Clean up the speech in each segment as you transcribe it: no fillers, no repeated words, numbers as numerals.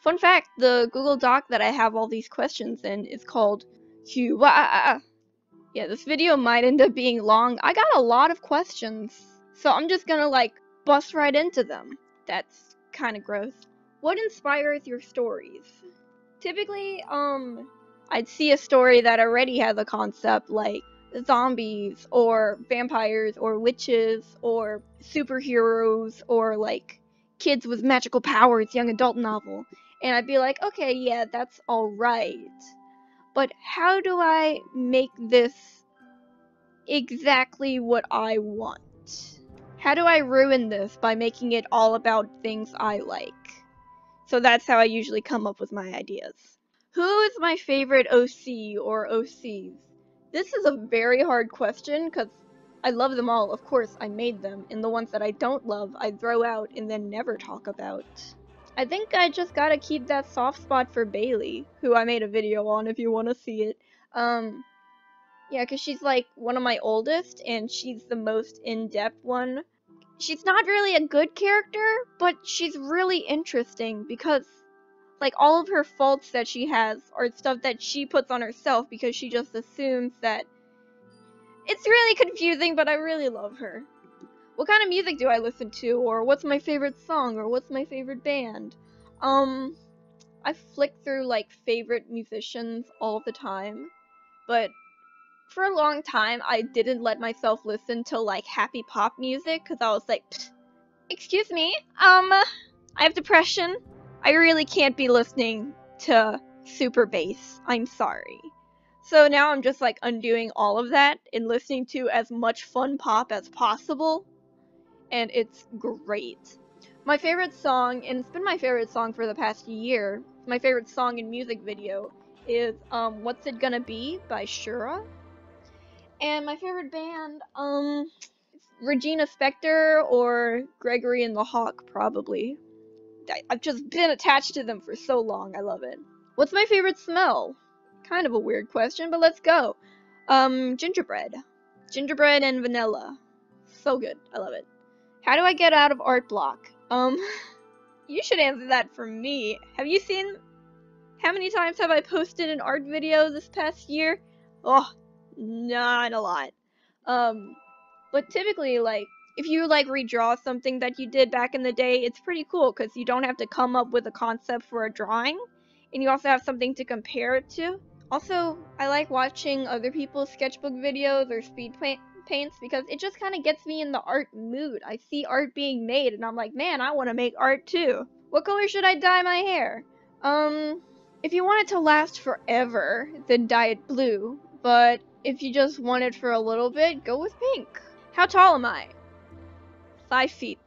Fun fact, the Google Doc that I have all these questions in is called Q. Yeah, this video might end up being long. I got a lot of questions, so I'm just gonna like bust right into them. That's kind of gross. What inspires your stories? Typically, I'd see a story that already has a concept like zombies or vampires or witches or superheroes or like kids with magical powers, young adult novel. And I'd be like, okay, yeah, that's alright. But how do I make this exactly what I want? How do I ruin this by making it all about things I like? So that's how I usually come up with my ideas. Who is my favorite OC or OCs? This is a very hard question because I love them all. Of course, I made them, and the ones that I don't love, I throw out and then never talk about. I think I just gotta keep that soft spot for Bailey, who I made a video on if you want to see it. Yeah, because she's like one of my oldest, and she's the most in-depth one. She's not really a good character, but she's really interesting because like all of her faults that she has are stuff that she puts on herself because she just assumes that it's really confusing, but I really love her. What kind of music do I listen to, or what's my favorite song, or what's my favorite band? I flick through like favorite musicians all the time, but for a long time I didn't let myself listen to like happy pop music because I was like, excuse me, I have depression. I really can't be listening to super bass. I'm sorry. So now I'm just like undoing all of that and listening to as much fun pop as possible. And it's great. My favorite song, and it's been my favorite song for the past year, my favorite song and music video is What's It Gonna Be by Shura. And my favorite band, Regina Spektor or Gregory and the Hawk, probably. I've just been attached to them for so long. I love it. What's my favorite smell? Kind of a weird question, but let's go. Gingerbread. Gingerbread and vanilla. So good. I love it. How do I get out of art block? You should answer that for me. Have you seen how many times have I posted an art video this past year? Oh, not a lot. But typically, like, if you, like, redraw something that you did back in the day, it's pretty cool, because you don't have to come up with a concept for a drawing, and you also have something to compare it to. Also, I like watching other people's sketchbook videos or speed paints, because it just kind of gets me in the art mood. I see art being made, and I'm like, man, I want to make art too. What color should I dye my hair? If you want it to last forever, then dye it blue, but if you just want it for a little bit, go with pink. How tall am I? 5 feet.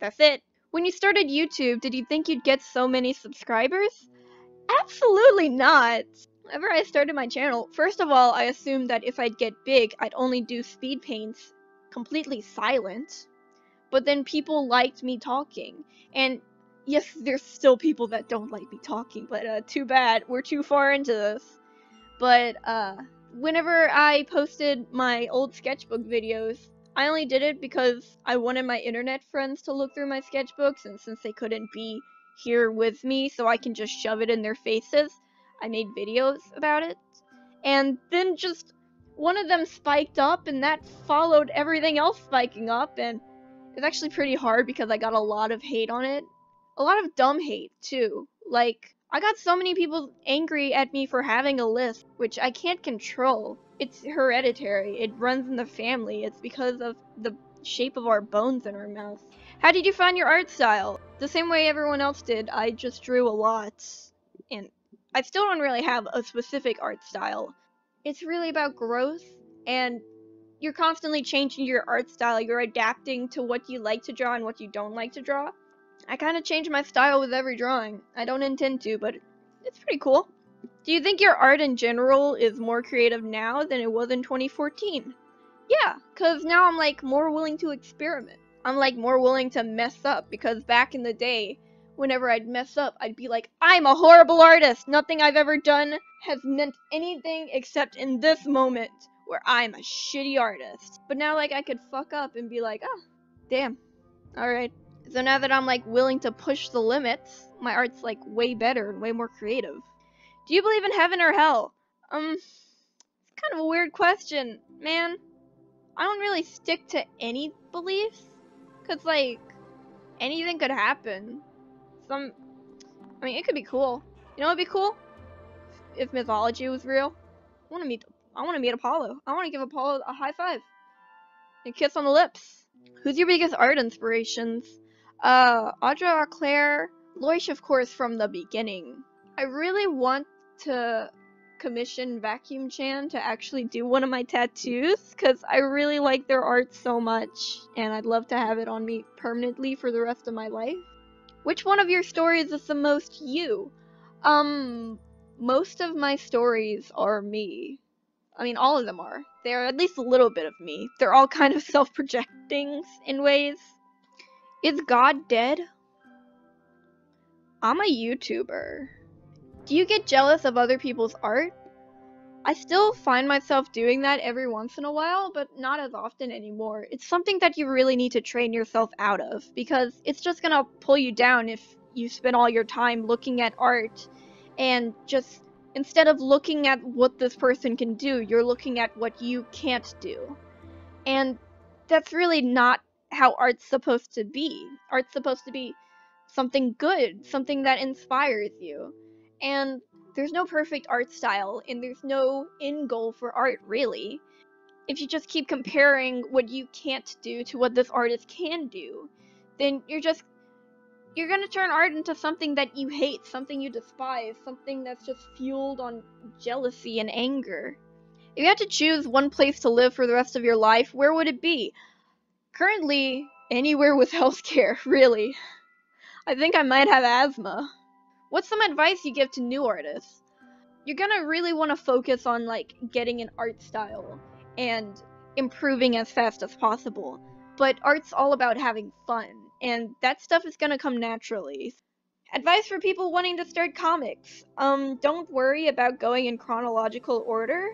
That's it. When you started YouTube, did you think you'd get so many subscribers? Absolutely not. Whenever I started my channel, first of all, I assumed that if I'd get big, I'd only do speed paints completely silent. But then people liked me talking. And yes, there's still people that don't like me talking, but too bad. We're too far into this. But whenever I posted my old sketchbook videos, I only did it because I wanted my internet friends to look through my sketchbooks, and since they couldn't be here with me so I can just shove it in their faces, I made videos about it. And then just one of them spiked up, and that followed everything else spiking up, and it's actually pretty hard because I got a lot of hate on it. A lot of dumb hate, too. Like, I got so many people angry at me for having a lisp, which I can't control. It's hereditary. It runs in the family. It's because of the shape of our bones in our mouth. How did you find your art style? The same way everyone else did. I just drew a lot. And I still don't really have a specific art style. It's really about growth, and you're constantly changing your art style. You're adapting to what you like to draw and what you don't like to draw. I kind of change my style with every drawing. I don't intend to, but it's pretty cool. Do you think your art in general is more creative now than it was in 2014? Yeah, because now I'm like more willing to experiment. I'm like more willing to mess up, because back in the day, whenever I'd mess up, I'd be like, I'm a horrible artist! Nothing I've ever done has meant anything except in this moment where I'm a shitty artist. But now, like, I could fuck up and be like, oh, damn. Alright. So now that I'm like willing to push the limits, my art's like way better and way more creative. Do you believe in heaven or hell? It's kind of a weird question, man. I don't really stick to any beliefs, cause like anything could happen. I mean, it could be cool. You know what'd be cool? If mythology was real. I want to meet Apollo. I want to give Apollo a high five and kiss on the lips. Who's your biggest art inspirations? Audra Claire, Loish, of course, from the beginning. I really want to commission Vacuum Chan to actually do one of my tattoos, because I really like their art so much, and I'd love to have it on me permanently for the rest of my life. Which one of your stories is the most you? Most of my stories are me. I mean, all of them are. They're at least a little bit of me. They're all kind of self-projectings in ways. Is God dead? I'm a YouTuber. Do you get jealous of other people's art? I still find myself doing that every once in a while, but not as often anymore. It's something that you really need to train yourself out of, because it's just gonna pull you down if you spend all your time looking at art and just, instead of looking at what this person can do, you're looking at what you can't do. And that's really not how art's supposed to be. Art's supposed to be something good, something that inspires you. And there's no perfect art style, and there's no end goal for art, really. If you just keep comparing what you can't do to what this artist can do, then you're gonna turn art into something that you hate, something you despise, something that's just fueled on jealousy and anger. If you had to choose one place to live for the rest of your life, where would it be? Currently, anywhere with healthcare, really. I think I might have asthma. What's some advice you give to new artists? You're gonna really want to focus on like getting an art style and improving as fast as possible. But art's all about having fun, and that stuff is gonna come naturally. Advice for people wanting to start comics. Don't worry about going in chronological order,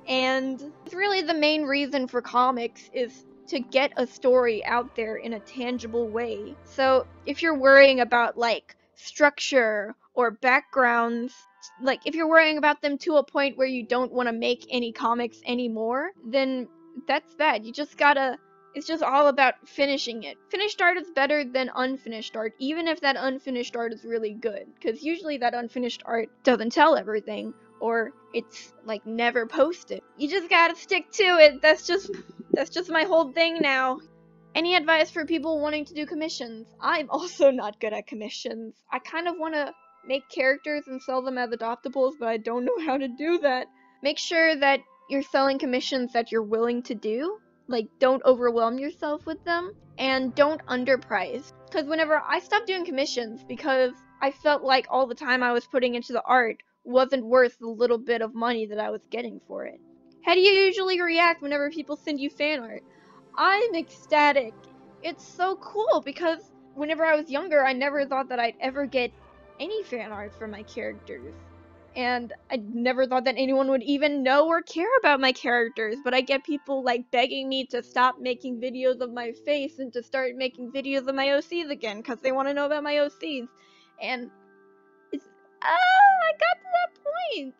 and really the main reason for comics is to get a story out there in a tangible way. So if you're worrying about like structure or backgrounds, like if you're worrying about them to a point where you don't want to make any comics anymore, then that's bad. It's just all about finishing it. Finished art is better than unfinished art, even if that unfinished art is really good, because usually that unfinished art doesn't tell everything, or it's like never posted. You just gotta stick to it. That's just my whole thing now. Any advice for people wanting to do commissions? I'm also not good at commissions. I kind of want to make characters and sell them as adoptables, but I don't know how to do that. Make sure that you're selling commissions that you're willing to do. Like, don't overwhelm yourself with them, and don't underprice. Because whenever I stopped doing commissions, because I felt like all the time I was putting into the art wasn't worth the little bit of money that I was getting for it. How do you usually react whenever people send you fan art? I'm ecstatic. It's so cool, because whenever I was younger, I never thought that I'd ever get any fan art from my characters. And I never thought that anyone would even know or care about my characters, but I get people like begging me to stop making videos of my face and to start making videos of my OCs again, because they want to know about my OCs. And I got to that point.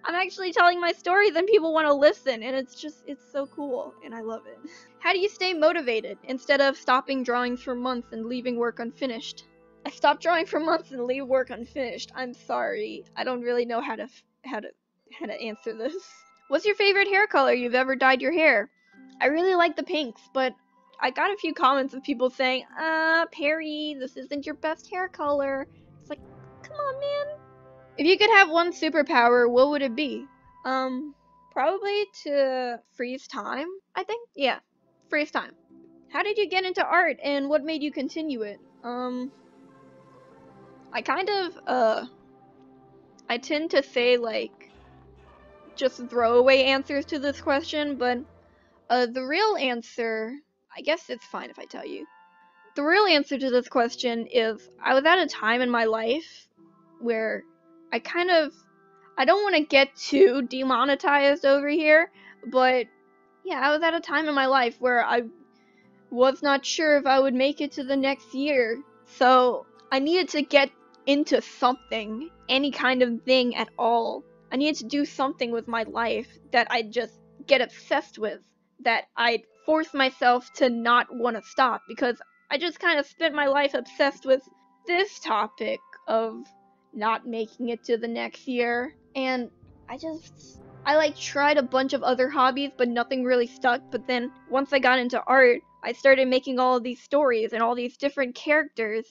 I'm actually telling my stories and people want to listen, and it's so cool, and I love it. How do you stay motivated instead of stopping drawings for months and leaving work unfinished? I stopped drawing for months and leave work unfinished. I'm sorry. I don't really know how to answer this. What's your favorite hair color you've ever dyed your hair? I really like the pinks, but I got a few comments of people saying, Perry, this isn't your best hair color. It's like, come on, man. If you could have one superpower, what would it be? Probably to freeze time, I think? Yeah, freeze time. How did you get into art, and what made you continue it? I tend to say, like, just throwaway answers to this question, but, the real answer, I guess it's fine if I tell you. The real answer to this question is, I was at a time in my life where I don't want to get too demonetized over here, but yeah, I was at a time in my life where was not sure if I would make it to the next year. So I needed to get into something, any kind of thing at all. I needed to do something with my life that I'd just get obsessed with, that I'd force myself to not want to stop, because I just kind of spent my life obsessed with this topic of not making it to the next year. And I like tried a bunch of other hobbies, but nothing really stuck. But then once I got into art, I started making all of these stories and all these different characters,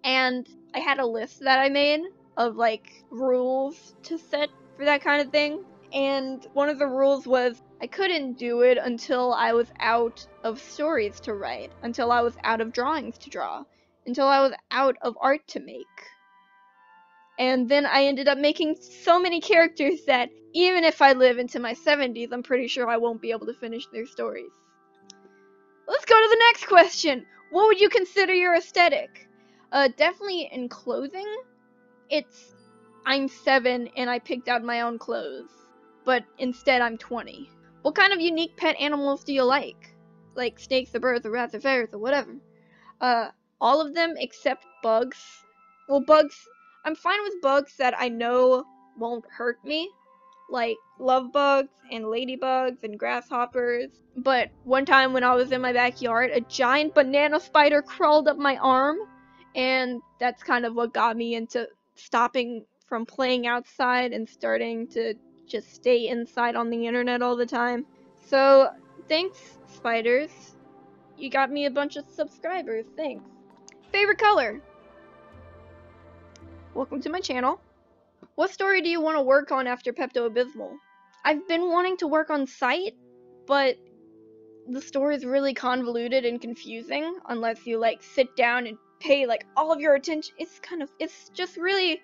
and I had a list that I made of like rules to set for that kind of thing. And one of the rules was I couldn't do it until I was out of stories to write, until I was out of drawings to draw, until I was out of art to make. And then I ended up making so many characters that even if I live into my 70s, I'm pretty sure I won't be able to finish their stories. Let's go to the next question. What would you consider your aesthetic? Definitely in clothing. I'm 7 and I picked out my own clothes, but instead I'm 20. What kind of unique pet animals do you like? Like snakes or birds or rats or ferrets or whatever. All of them except bugs. Well, bugs, I'm fine with bugs that I know won't hurt me, like love bugs and ladybugs and grasshoppers. But one time when I was in my backyard, a giant banana spider crawled up my arm, and that's kind of what got me into stopping from playing outside and starting to just stay inside on the internet all the time. So thanks, spiders. You got me a bunch of subscribers, thanks. Favorite color? Welcome to my channel. What story do you want to work on after Pepto-Bismol? I've been wanting to work on Sight, but the story is really convoluted and confusing unless you like sit down and pay like all of your attention. It's really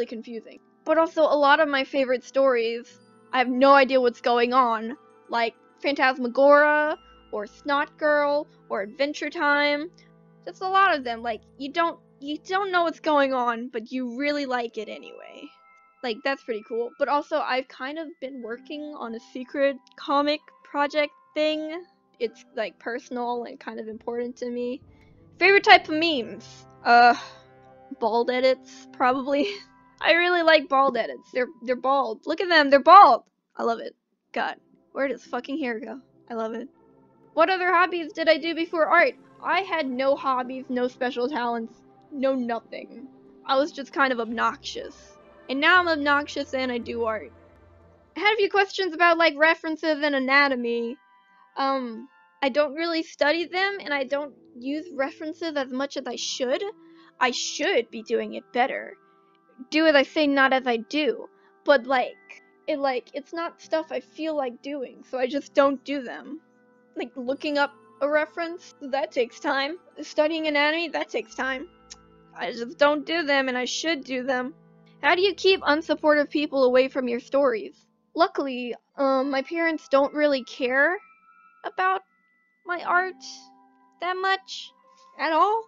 confusing. But also a lot of my favorite stories, I have no idea what's going on, like Phantasmagoria or Snot Girl or Adventure Time. Just a lot of them, like you don't know what's going on, but you really like it anyway. Like, that's pretty cool. But also, I've kind of been working on a secret comic project thing. It's, like, personal and kind of important to me. Favorite type of memes? Bald edits, probably. I really like bald edits. They're bald. Look at them, they're bald! I love it. God, where does fucking hair go? I love it. What other hobbies did I do before art? I had no hobbies, no special talents. No nothing. I was just kind of obnoxious. And now I'm obnoxious and I do art. I had a few questions about like references and anatomy. I don't really study them and I don't use references as much as I should. I should be doing it better. Do as I say, not as I do. But it's not stuff I feel like doing, so I just don't do them. Like looking up a reference, that takes time. Studying anatomy, that takes time. I just don't do them, and I should do them. How do you keep unsupportive people away from your stories? Luckily, my parents don't really care about my art that much at all.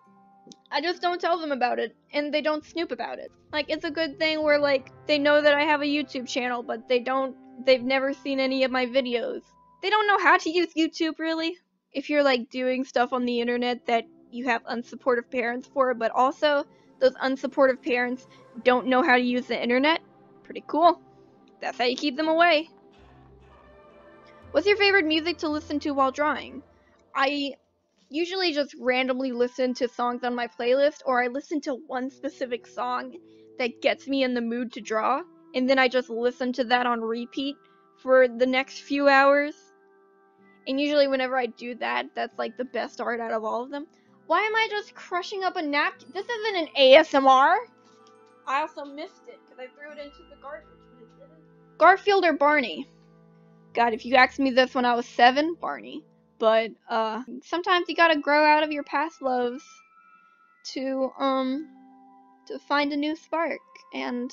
I just don't tell them about it, and they don't snoop about it. Like, it's a good thing where, like, they know that I have a YouTube channel, but they've never seen any of my videos. They don't know how to use YouTube, really. If you're, like, doing stuff on the internet that you have unsupportive parents for, but also those unsupportive parents don't know how to use the internet. Pretty cool. That's how you keep them away. What's your favorite music to listen to while drawing? I usually just randomly listen to songs on my playlist, or I listen to one specific song that gets me in the mood to draw, and then I just listen to that on repeat for the next few hours. And usually whenever I do that, that's like the best art out of all of them. Why am I just crushing up a napkin? This isn't an ASMR. I also missed it because I threw it into the garbage, but it didn't. Garfield or Barney? God, if you asked me this when I was 7, Barney. But sometimes you gotta grow out of your past loves to find a new spark, and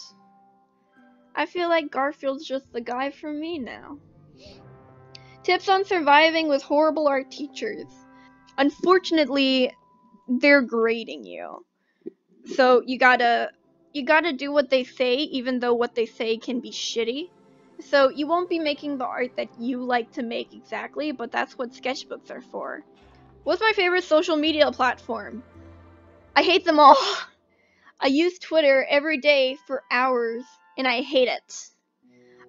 I feel like Garfield's just the guy for me now. Tips on surviving with horrible art teachers. Unfortunately, they're grading you. So you gotta do what they say, even though what they say can be shitty. So you won't be making the art that you like to make exactly, but that's what sketchbooks are for. What's my favorite social media platform? I hate them all. I use Twitter every day for hours, and I hate it.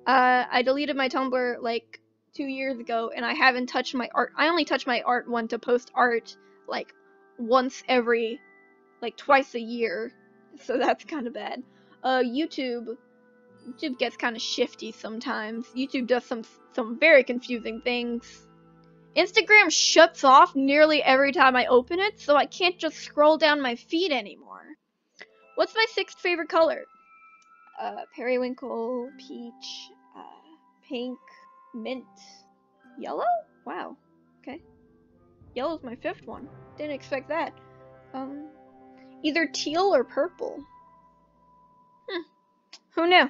I deleted my Tumblr like 2 years ago, and I haven't touched my art. I only touch my art one to post art like once every, like twice a year, so that's kind of bad. YouTube gets kind of shifty sometimes. YouTube does some very confusing things. Instagram shuts off nearly every time I open it, so I can't just scroll down my feed anymore. What's my 6th favorite color? Periwinkle, peach, pink, mint, yellow? Wow. Okay. Yellow's my 5th one. Didn't expect that. Either teal or purple. Who knew?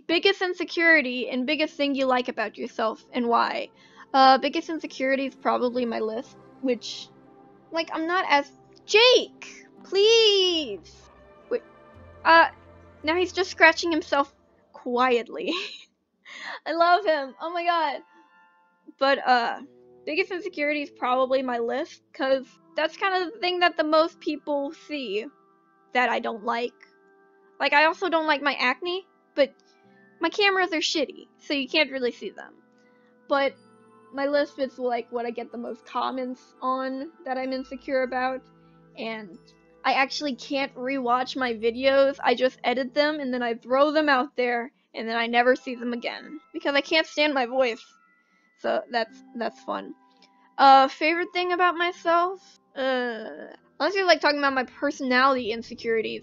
Biggest insecurity and biggest thing you like about yourself and why? Biggest insecurity is probably my list, which, like, I'm not as... Jake! Please! Wait, now he's just scratching himself quietly. I love him. Oh my god. But, biggest insecurity is probably my list, because that's kind of the thing that the most people see that I don't like. Like, I also don't like my acne, but my cameras are shitty, so you can't really see them. But my list is like what I get the most comments on that I'm insecure about, and I actually can't rewatch my videos. I just edit them and then I throw them out there and then I never see them again because I can't stand my voice. So that's fun. Favorite thing about myself? Unless you're like talking about my personality insecurities.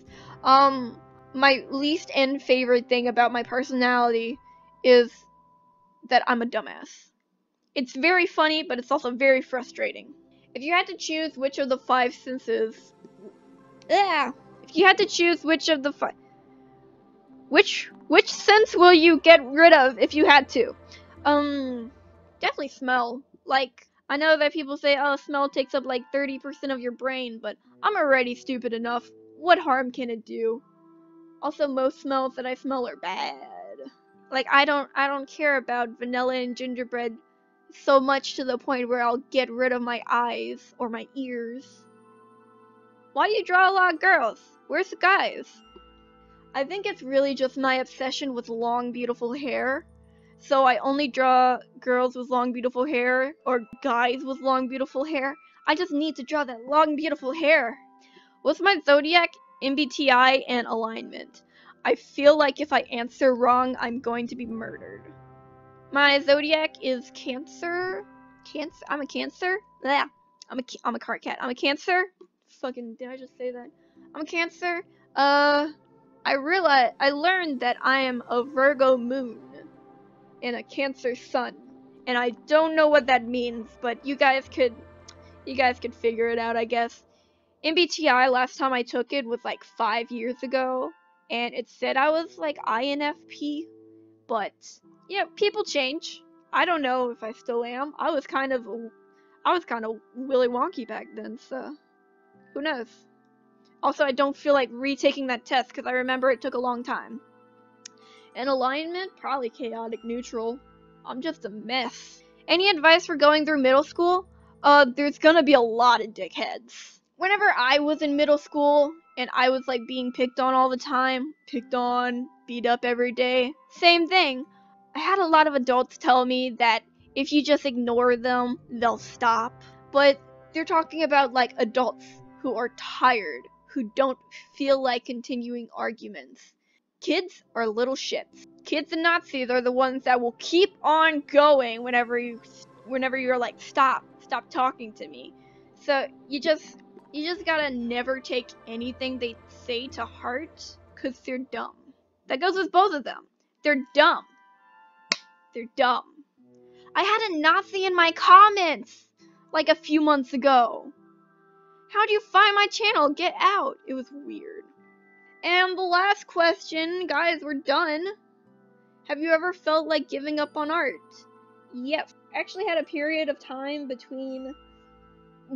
My least and favorite thing about my personality is that I'm a dumbass. It's very funny, but it's also very frustrating. If you had to choose which of the 5 senses... If you had to choose which of the 5... Which sense will you get rid of if you had to? Definitely smell. Like, I know that people say, oh, smell takes up like 30% of your brain, but I'm already stupid enough. What harm can it do? Also, most smells that I smell are bad. Like, I don't care about vanilla and gingerbread so much to the point where I'll get rid of my eyes or my ears. Why do you draw a lot of girls? Where's the guys? I think it's really just my obsession with long, beautiful hair. So I only draw girls with long, beautiful hair, or guys with long, beautiful hair. I just need to draw that long, beautiful hair. What's my zodiac, MBTI, and alignment? I feel like if I answer wrong, I'm going to be murdered. My zodiac is Cancer. I'm a Cancer? Yeah. I'm a card cat. I'm a Cancer. Fucking, did I just say that? I'm a Cancer. I learned that I am a Virgo moon and a Cancer sun. And I don't know what that means, but you guys could figure it out, I guess. MBTI, last time I took it was like 5 years ago, and it said I was like INFP, but yeah, people change. I don't know if I still am. I was kind of Willy Wonky back then, so who knows? Also, I don't feel like retaking that test because I remember it took a long time. And alignment, probably chaotic neutral. I'm just a mess. Any advice for going through middle school? There's gonna be a lot of dickheads. Whenever I was in middle school and I was like being picked on all the time, picked on, beat up every day, same thing. I had a lot of adults tell me that if you just ignore them, they'll stop. But they're talking about like adults who are tired, who don't feel like continuing arguments. Kids are little shits. Kids and Nazis are the ones that will keep on going whenever you're like, stop talking to me. So you just gotta never take anything they say to heart, cause they're dumb. That goes with both of them. They're dumb. They're dumb. I had a Nazi in my comments like a few months ago. How do you find my channel? Get out. It was weird. And the last question, guys, we're done. Have you ever felt like giving up on art? Yes. I actually had a period of time between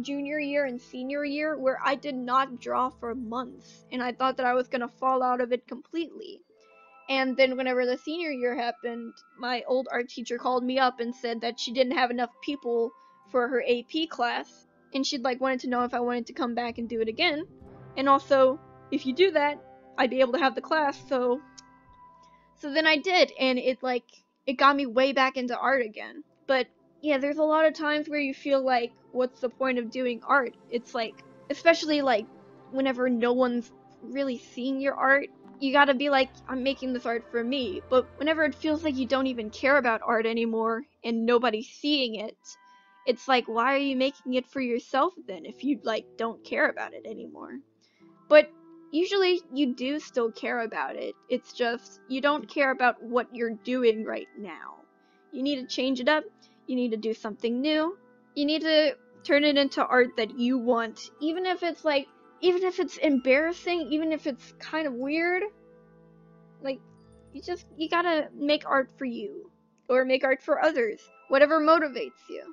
junior year and senior year where I did not draw for months, and I thought that I was gonna fall out of it completely. And then whenever the senior year happened, my old art teacher called me up and said that she didn't have enough people for her AP class, and she'd like wanted to know if I wanted to come back and do it again. And also, if you do that, I'd be able to have the class. So then I did, and it got me way back into art again. But yeah, there's a lot of times where you feel like, what's the point of doing art? It's like, especially like whenever no one's really seeing your art, you gotta be like, I'm making this art for me. But whenever it feels like you don't even care about art anymore and nobody's seeing it, it's like, why are you making it for yourself then if you like don't care about it anymore? But usually you do still care about it. It's just you don't care about what you're doing right now. You need to change it up. You need to do something new. You need to turn it into art that you want, even if it's embarrassing, even if it's kind of weird. Like, you gotta make art for you, or make art for others, whatever motivates you.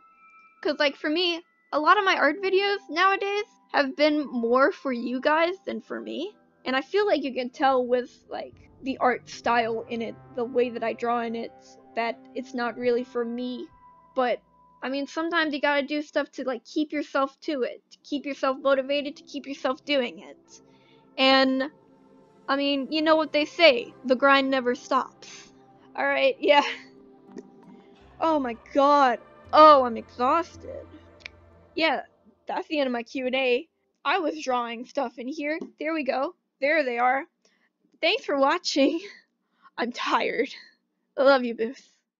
Cause like for me, a lot of my art videos nowadays have been more for you guys than for me. And I feel like you can tell with like the art style in it, the way that I draw in it, that it's not really for me. But I mean, sometimes you gotta do stuff to like keep yourself to it, to keep yourself motivated, to keep yourself doing it. And I mean, you know what they say, the grind never stops. Alright, yeah. Oh my god. Oh, I'm exhausted. Yeah, that's the end of my Q&A. I was drawing stuff in here. There we go. There they are. Thanks for watching. I'm tired. I love you, Booth.